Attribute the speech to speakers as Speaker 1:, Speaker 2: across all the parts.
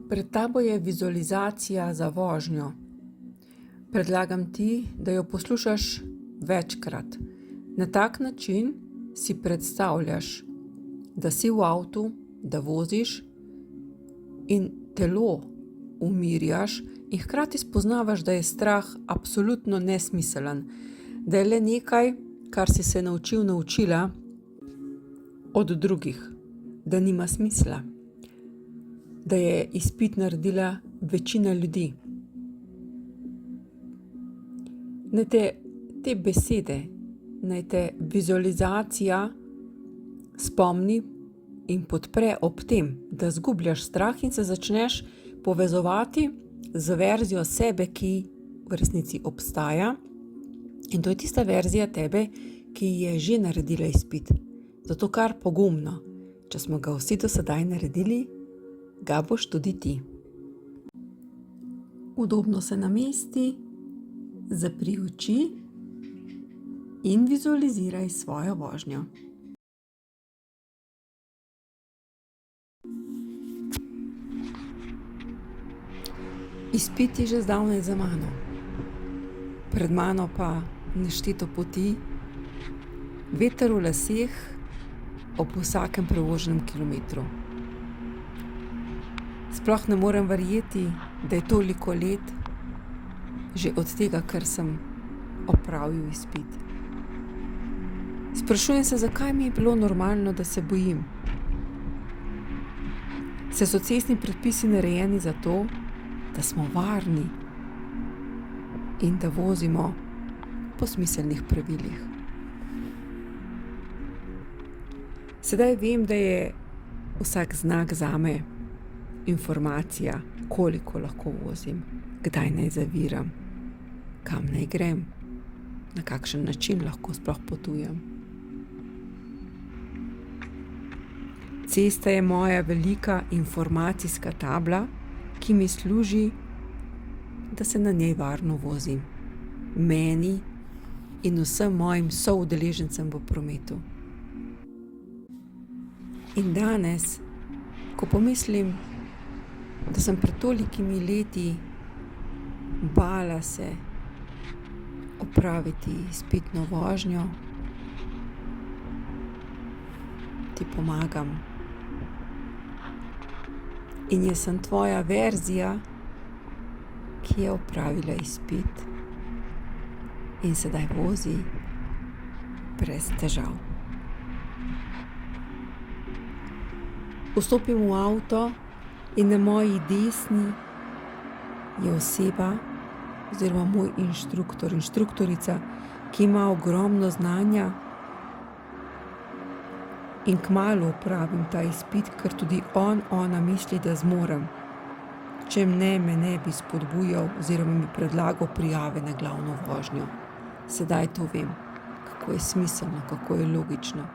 Speaker 1: Pred tabo je vizualizacija za vožnjo. Predlagam ti, da jo poslušaš večkrat. Na tak način si predstavljaš, da si v avtu, da voziš in telo umirjaš in hkrati spoznavaš, da je strah absolutno nesmiselen, da je le nekaj, kar si se naučila od drugih, da nima smisla, da je izpit naredila večina ljudi. Naj te besede, naj te vizualizacija spomni in podpre ob tem, da zgubljaš strah in se začneš povezovati z verzijo sebe, ki v resnici obstaja. In to je tista verzija tebe, ki je že naredila izpit. Zato kar pogumno, če smo ga vsi do sedaj naredili, ga boš tudi ti. Udobno se namesti, zapri oči in vizualiziraj svojo vožnjo. Izpit je že zdavnaj za mano. Pred mano pa nešteto poti, veter v laseh ob vsakem prevoženem kilometru. Sploh ne morem verjeti, da je toliko let že od tega, ker sem opravil izpit. Sprašujem se, zakaj mi je bilo normalno, da se bojim. Se so cestni predpisi narejeni za to, da smo varni in da vozimo po smiselnih pravilih. Sedaj vem, da je vsak znak zame informacija, koliko lahko vozim, kdaj naj zaviram, kam naj grem, na kakšen način lahko sploh potujem. Cesta je moja velika informacijska tabla, ki mi služi, da se na njej varno vozim, meni in vsem mojim soudeležencem v prometu. In danes, ko pomislim, da sem pred tolikimi leti bala se opraviti izpitno vožnjo, ti pomagam. In jaz sem tvoja verzija, ki je opravila izpit in sedaj vozi brez težav. Vstopim v avto in na moji desni je oseba oziroma moj inštruktor, inštruktorica, ki ima ogromno znanja in kmalu opravim ta izpit, ker tudi ona misli, da zmorem. Če me ne bi spodbujal oziroma mi predlagal prijave na glavno vožnjo. Sedaj to vem, kako je smiselno, kako je logično,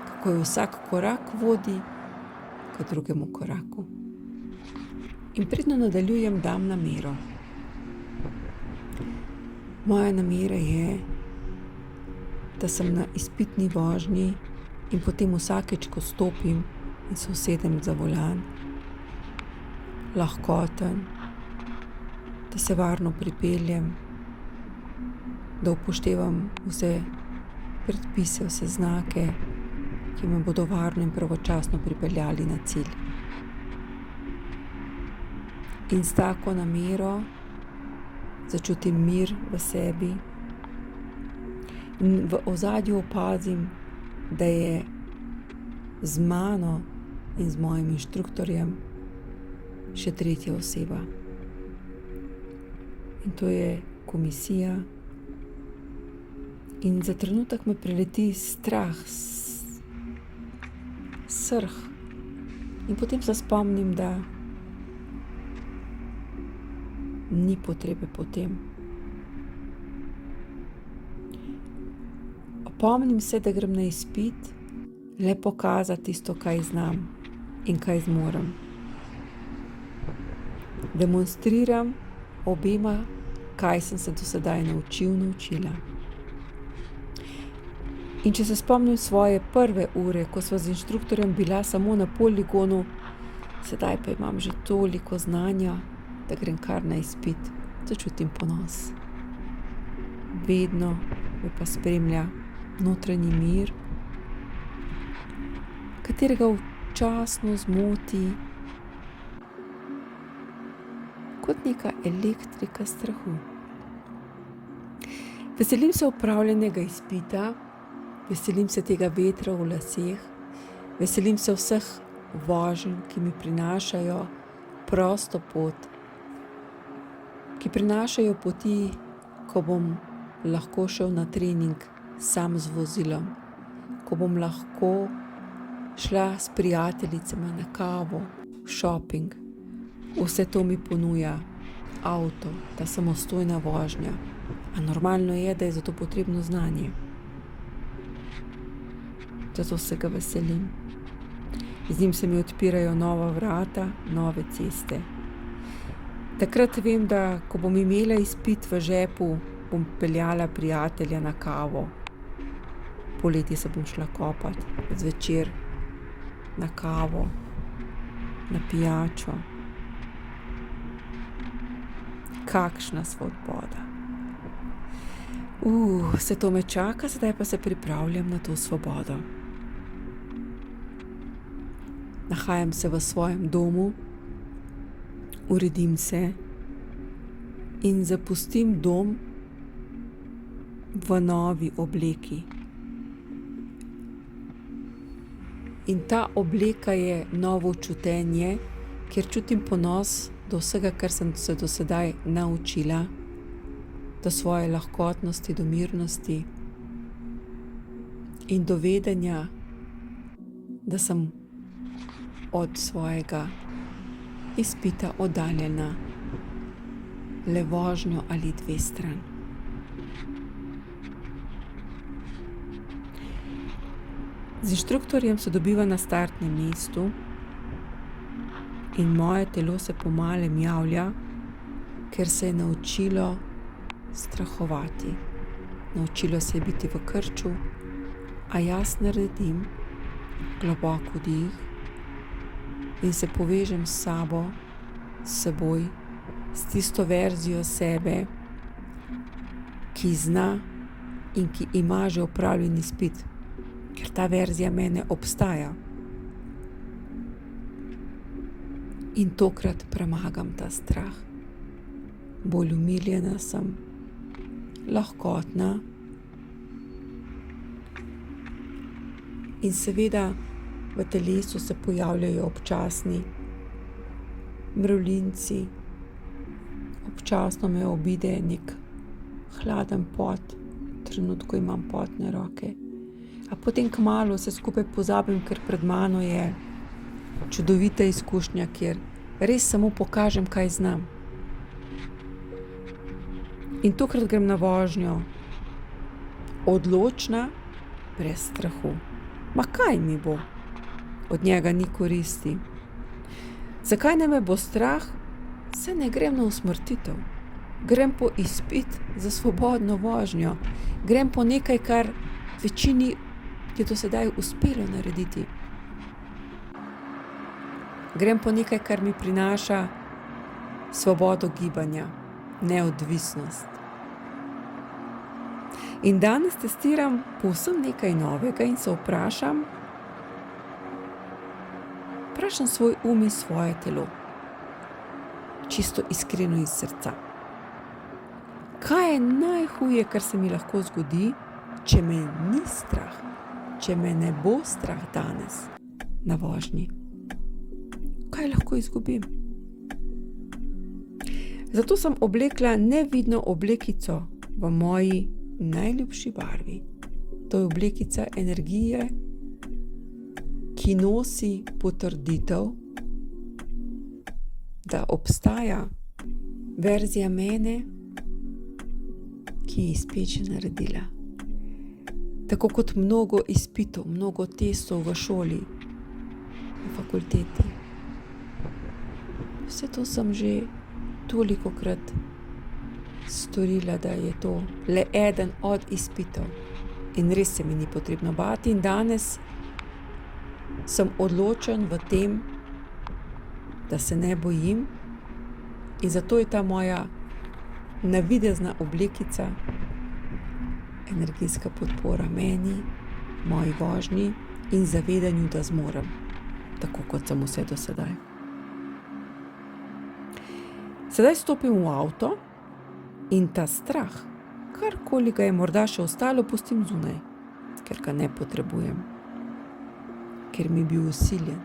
Speaker 1: kako je vsak korak vodi k drugemu koraku. In predno nadaljujem, dam namero. Moja namera je, da sem na izpitni vožnji in potem vsakeč, ko stopim in se usedem za volan, lahkoten, da se varno pripeljem, da upoštevam vse predpise, vse znake, ki me bodo varno in pravočasno pripeljali na cilj. In s tako namero začutim mir v sebi in v ozadju opazim, da je z mano in z mojim inštruktorjem še tretja oseba. In to je komisija. In za trenutek me preleti strah, srh. In potem se spomnim, da ni potrebe po tem. Opomnim se, da grem na izpit le pokazati tisto, kaj znam in kaj zmorem. Demonstriram obema, kaj sem se do sedaj naučila. In če se spomnim svoje prve ure, ko sva z inštruktorjem bila samo na poligonu, Sedaj pa imam že toliko znanja, da grem kar na izpit, da čutim ponos. Vedno me pa spremlja notranji mir, katerega včasno zmoti kot neka elektrika strahu. Veselim se opravljenega izpita, veselim se tega vetra v laseh, veselim se vseh voženj, ki mi prinašajo prosto pot, ki prinašajo poti, ko bom lahko šel na trening sam z vozilom, ko bom lahko šla s prijateljicama na kavo, shopping. Vse to mi ponuja avto, ta samostojna vožnja. A normalno je, da je za to potrebno znanje. Zato se ga veselim. Z njim se mi odpirajo nova vrata, nove ceste. Takrat vem, da ko bom imela izpit v žepu, bom peljala prijatelja na kavo. Poleti se bom šla kopat, zvečer na kavo, na pijačo. Kakšna svoboda. Vse to me čaka, sedaj pa se pripravljam na to svobodo. Nahajam se v svojem domu, uredim se in zapustim dom v novi obleki. In ta obleka je novo čutenje, kjer čutim ponos do vsega, kar sem se do sedaj naučila, do svoje lahkotnosti, do mirnosti in do vedenja, da sem od svojega izpita oddaljena le vožnjo ali 2 stran. Z inštruktorjem se dobiva na startnem mestu in moje telo se pomalem javlja, ker se je naučilo strahovati. Naučilo se je biti v krču, a jaz naredim globok vdih in se povežem s sabo, s seboj, s tisto verzijo sebe, ki zna in ki ima že opravljen izpit, ker ta verzija mene obstaja. In tokrat premagam ta strah. Bolj umiljena sem, lahkotna in seveda v telesu se pojavljajo občasni mravljinci, občasno me obide nek hladen pot, trenutku imam potne roke, a potem kmalu se skupaj pozabim, ker pred mano je čudovita izkušnja, kjer res samo pokažem, kaj znam. In tokrat grem na vožnjo odločna, brez strahu. Ma kaj mi bo? Od njega ni koristi. Zakaj ne me bo strah? Saj ne grem na usmrtitev. Grem po izpit za svobodno vožnjo. Grem po nekaj, kar večini je do sedaj uspelo narediti. Grem po nekaj, kar mi prinaša svobodo gibanja, neodvisnost. In danes testiram povsem nekaj novega in se vprašam svoj in svoje telo. Čisto iskreno iz srca. Kaj je najhuje, kar se mi lahko zgodi, če me ni strah, če me ne bo strah danes na vožnji? Kaj lahko izgubim? Zato sem oblekla nevidno oblekico v moji najljubši barvi. To je oblekica energije, ki nosi potrditev, da obstaja verzija mene, ki je izpit že naredila. Tako kot mnogo izpitov, mnogo testov v šoli, v fakulteti. Vse to sem že tolikokrat storila, da je to le eden od izpitov. In res se mi ni potrebno bati in danes sem odločen v tem, da se ne bojim, in zato je ta moja navidezna oblekica energijska podpora meni, moji vožnji in zavedanju, da zmorem, tako kot sem vse do sedaj. Sedaj stopim v avto in ta strah, karkoli ga je morda še ostalo, pustim zunaj, ker ga ne potrebujem, ker mi je bil vsiljen,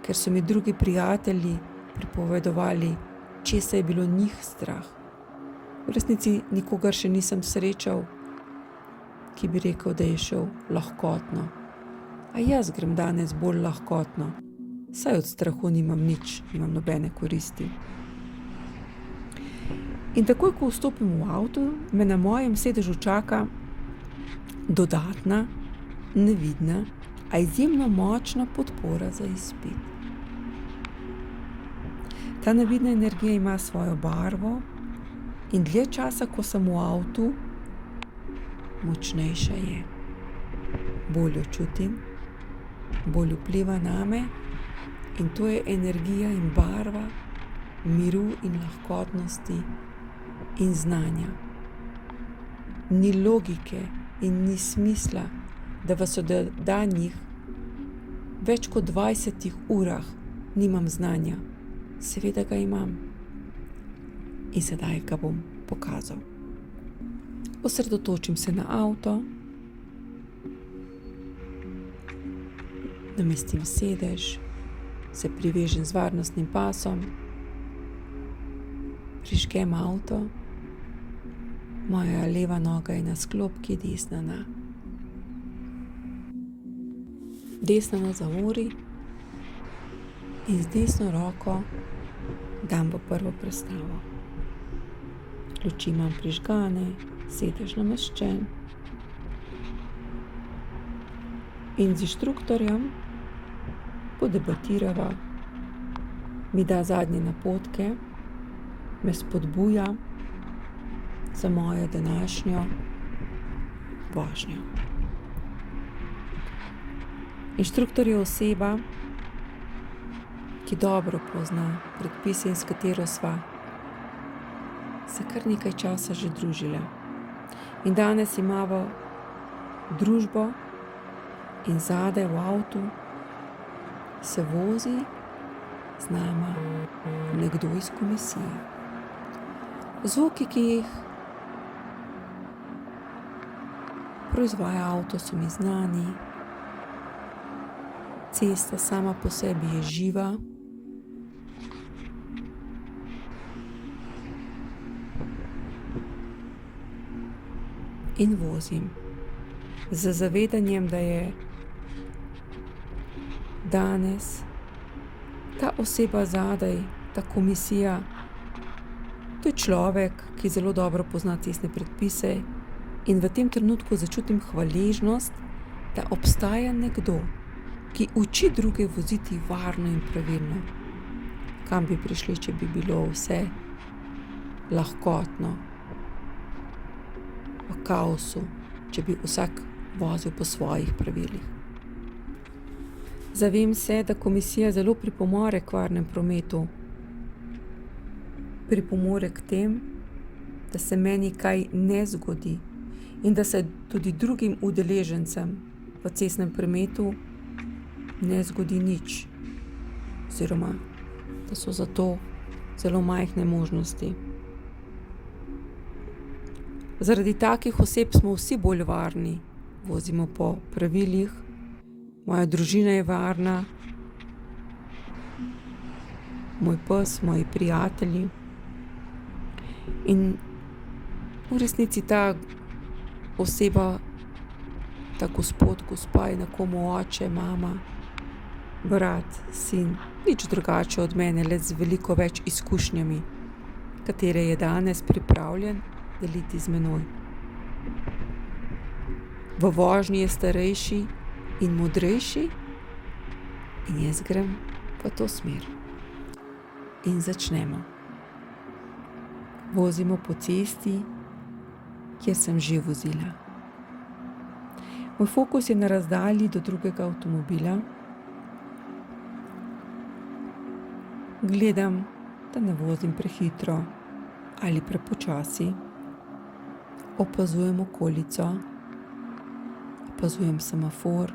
Speaker 1: ker so mi drugi prijatelji pripovedovali, česa je bilo njih strah. V resnici nikogar še nisem srečal, ki bi rekel, da je šel lahkotno. A jaz grem danes bolj lahkotno, saj od strahu nimam nič, nimam nobene koristi. In takoj, ko vstopim v avto, me na mojem sedežu čaka dodatna, nevidna, a izjemno močna podpora za izpit. Ta nevidna energija ima svojo barvo in dlje časa, ko sem v avtu, močnejša je. Bolj jo čutim, bolj vpliva name in to je energija in barva miru in lahkotnosti in znanja. Ni logike in ni smisla, da v sedanjih več kot 20 urah nimam znanja. Seveda ga imam. In sedaj ga bom pokazal. Osredotočim se na avto, namestim sedež, se privežem z varnostnim pasom, prižgem avto, moja leva noga je na sklopki, desna na zavori in z desno roko dam v prvo prestavo. Luči imam prižgane, sedež nameščen in z inštruktorjem podebatirava, mi da zadnje napotke, me spodbuja za mojo današnjo vožnjo. Inštruktor je oseba, ki dobro pozna predpise in s katero sva se kar nekaj časa že družila. In danes imava družbo in zadaj v avtu se vozi z nama nekdo iz komisije. Zvuki, ki jih proizvaja avto, so mi znani. Cesta sama po sebi je živa. In vozim z zavedanjem, da je danes ta oseba zadaj, ta komisija, to je človek, ki zelo dobro pozna cestne predpise in v tem trenutku začutim hvaležnost, da obstaja nekdo, ki uči druge voziti varno in pravilno. Kam bi prišli, če bi bilo vse lahkotno, v kaosu, če bi vsak vozil po svojih pravilih. Zavem se, da komisija zelo pripomore k varnem prometu. Pripomore k tem, da se meni kaj ne zgodi in da se tudi drugim udeležencem v cestnem prometu ne zgodi nič, oziroma da so zato zelo majhne možnosti. Zaradi takih oseb smo vsi bolj varni, vozimo po pravilih, moja družina je varna, moj pes, moji prijatelji. In v resnici ta oseba, ta gospod, gospa je nekomu oče, mama, brat, sin, nič drugače od mene, le z veliko več izkušnjami, katere je danes pripravljen deliti z menoj. V vožnji je starejši in modrejši in jaz grem v to smer. In začnemo. Vozimo po cesti, kjer sem že vozila. Moj fokus je na razdalji do drugega avtomobila. Gledam, da ne vozim prehitro ali prepočasi. Opazujem okolico, opazujem semafor,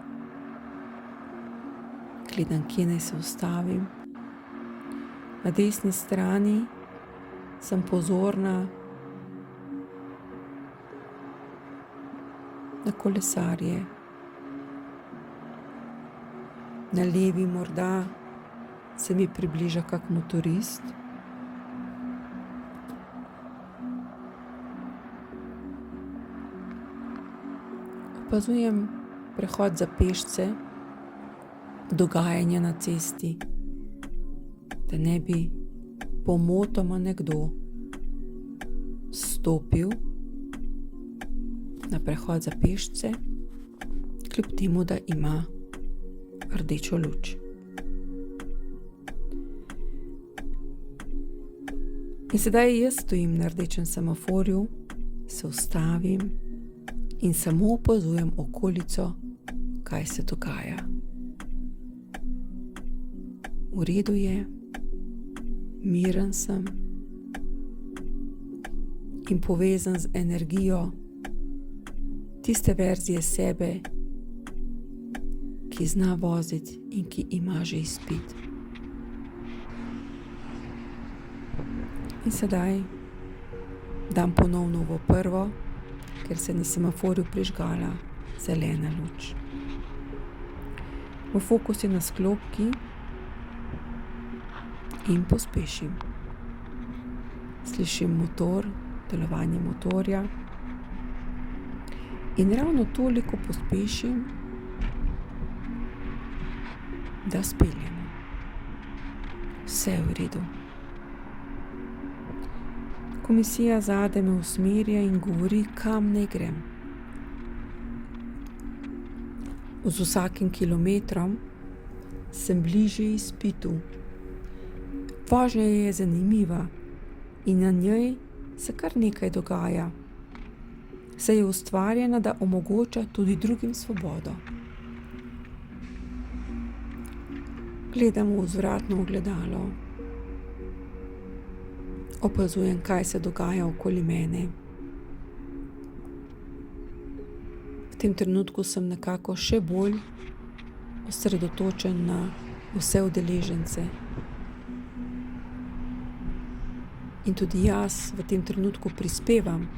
Speaker 1: gledam, kje naj se ustavim. Na desni strani sem pozorna na kolesarje. Na levi morda se mi približa kak motorist. Opazujem prehod za pešce, dogajanje na cesti, da ne bi pomotoma nekdo stopil na prehod za pešce, kljub temu, da ima rdečo luč. In sedaj jaz stojim na rdečem semaforju, se ustavim in samo opazujem okolico, kaj se dogaja. V redu je, miren sem in povezan z energijo tiste verzije sebe, ki zna voziti in ki ima že izpit. In sedaj dam ponovno v prvo, ker se na semaforju prižgala zelena luč. V fokus je na sklopki in pospešim. Slišim motor, delovanje motorja in ravno toliko pospešim, da speljemo. Vse je v redu. Komisija zadaj me usmerja in govori, kam naj grem. Z vsakim kilometrom sem bližje izpitu. Vožnja je zanimiva in na njej se kar nekaj dogaja. Se je ustvarjena, da omogoča tudi drugim svobodo. Gledam v vzvratno ogledalo. Opazujem, kaj se dogaja okoli mene. V tem trenutku sem nekako še bolj osredotočen na vse udeležence. In tudi jaz v tem trenutku prispevam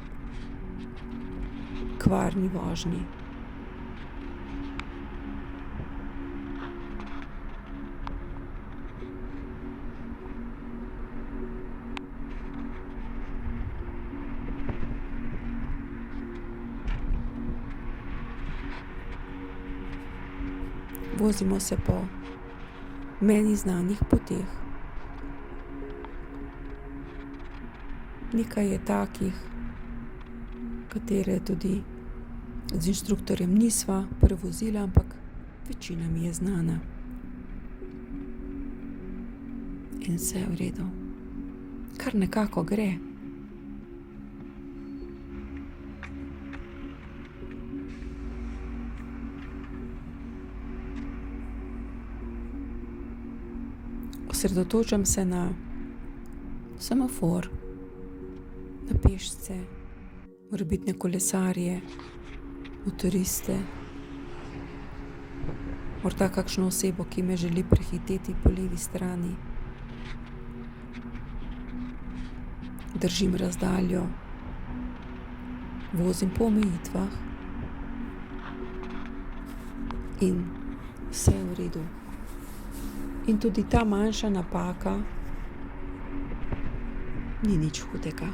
Speaker 1: k varni vožnji. Vozimo se po meni znanih poteh. Nekaj je takih, katere tudi z inštruktorjem nisva prevozila, ampak večina mi je znana. In vse je v redu. Kar nekako gre. Osredotočam se na semafor, na pešce, morebitne kolesarje, motoriste, morda kakšno osebo, ki me želi prehiteti po levi strani. Držim razdaljo, vozim po omejitvah in vse je v redu. In tudi ta manjša napaka ni nič hudega.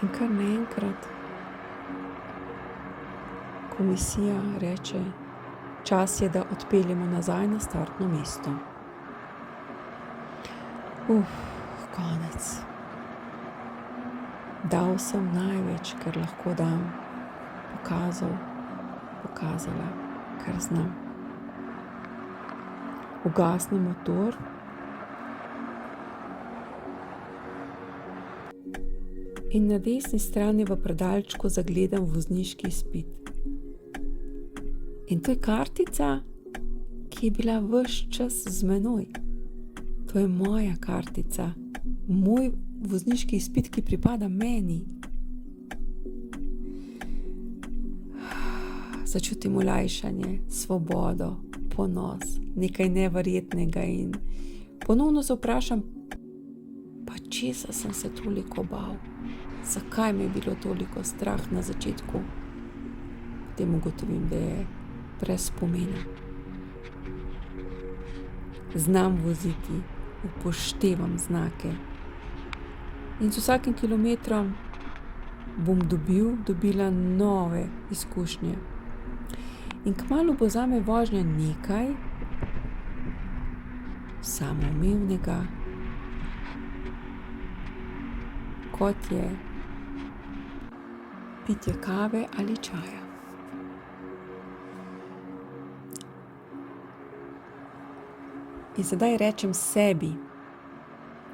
Speaker 1: In kar naenkrat komisija reče, čas je, da odpeljemo nazaj na startno mesto. Konec. Dal sem največ, kar lahko dam. Pokazala, kar znam. Ugasne motor. In na desni strani v predalčku zagledam vozniški izpit. In to je kartica, ki je bila ves čas z menoj. To je moja kartica, moj vozniški izpit, ki pripada meni. Začutim olajšanje, svobodo, ponos, nekaj neverjetnega in ponovno se vprašam, pa česa sem se toliko bal? Zakaj me je bilo toliko strah na začetku? Potem ugotovim, da je brez spomina. Znam voziti, upoštevam znake. In z vsakim kilometrom bom dobila nove izkušnje. In kmalu bo zame vožnja nekaj samoumevnega, kot je pitje kave ali čaja. In sedaj rečem sebi,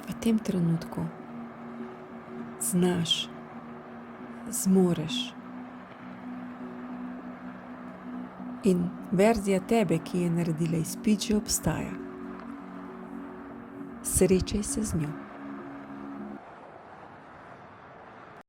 Speaker 1: v tem trenutku, znaš, zmoreš. In verzija tebe, ki je naredila izpit, že obstaja. Srečaj se z njo.